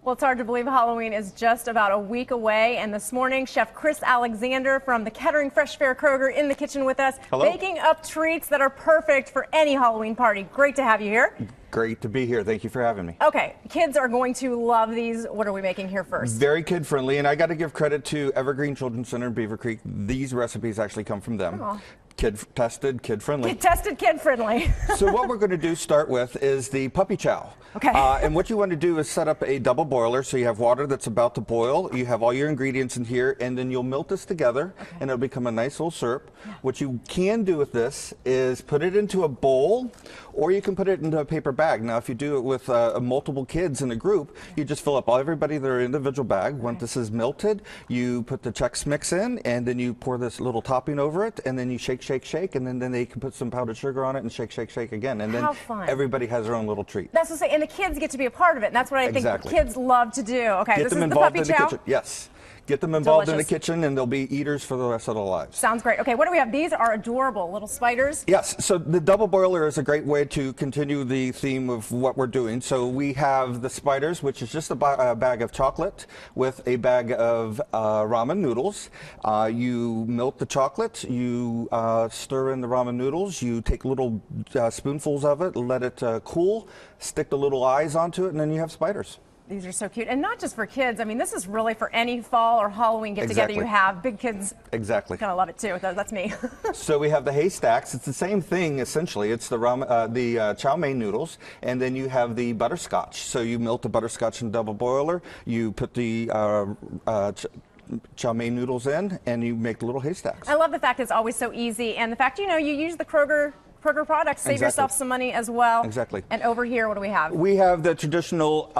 Well, it's hard to believe Halloween is just about a week away, and this morning, Chef Chris Alexander from the Kettering Fresh Fare Kroger in the kitchen with us, Hello. baking up treats that are perfect for any Halloween party. Great to have you here. Great to be here. Thank you for having me. Okay, kids are going to love these. What are we making here first? Very kid-friendly, and I got to give credit to Evergreen Children's Center in Beaver Creek. These recipes actually come from them. Aw. Kid-tested, kid-friendly. Kid-tested, kid-friendly. So what we're going to do start with is the puppy chow. Okay. And what you want to do is set up a double boiler. So you have water that's about to boil. You have all your ingredients in here, and then you'll melt this together, and it'll become a nice little syrup. Yeah. What you can do with this is put it into a bowl, or you can put it into a paper bag. Now, if you do it with multiple kids in a group, you just fill up everybody their individual bag. Once this is melted, you put the Chex Mix in, and then you pour this little topping over it, and then you shake, shake, shake, and then they can put some powdered sugar on it and shake, shake, shake again. And then everybody has their own little treat. That's what I say, and the kids get to be a part of it, and that's what I think kids love to do. Okay, Get them involved in the kitchen. Yes. Get them involved in the kitchen, and they'll be eaters for the rest of their lives. Sounds great. Okay, what do we have? These are adorable little spiders. Yes, so the double boiler is a great way to continue the theme of what we're doing. So we have the spiders, which is just a bag of chocolate with a bag of ramen noodles. You melt the chocolate, you stir in the ramen noodles, you take little spoonfuls of it, let it cool, stick the little eyes onto it, and then you have spiders. These are so cute, and not just for kids. I mean, this is really for any fall or Halloween get-together you have. Big kids kind of love it too. That's me. So we have the Haystacks. It's the same thing essentially. It's the Chow Mein Noodles, and then you have the butterscotch. So you melt the butterscotch in a double boiler. You put the Chow Mein Noodles in, and you make the little Haystacks. I love the fact it's always so easy, and the fact you use the Kroger products, save yourself some money as well. Exactly. And over here, what do we have? We have the traditional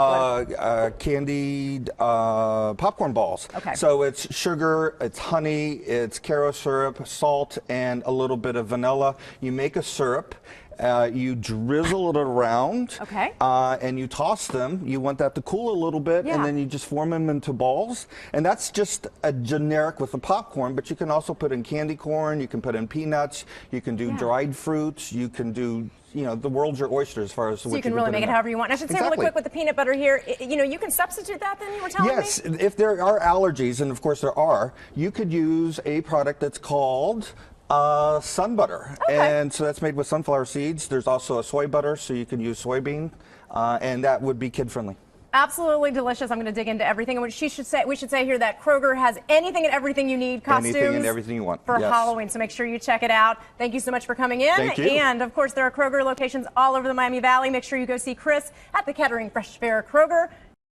candied popcorn balls. Okay. So it's sugar, it's honey, it's Caro syrup, salt, and a little bit of vanilla. You make a syrup. You drizzle it around, and you toss them. You want that to cool a little bit, and then you just form them into balls. And that's just a generic with the popcorn, but you can also put in candy corn, you can put in peanuts, you can do dried fruits, you can do, the world's your oyster as far as so you can really make it however you want. I should say really quick with the peanut butter here, you can substitute that then, you were telling me? Yes, if there are allergies, and of course there are, you could use a product that's called sun butter, and so that's made with sunflower seeds. There's also a soy butter, so you can use soybean, and that would be kid-friendly. Absolutely delicious. I'm going to dig into everything. And we should say here that Kroger has anything and everything you need, costumes, anything and everything you want for Halloween. So make sure you check it out. Thank you so much for coming in. Thank you. And of course, there are Kroger locations all over the Miami Valley. Make sure you go see Chris at the Kettering Fresh Fare Kroger.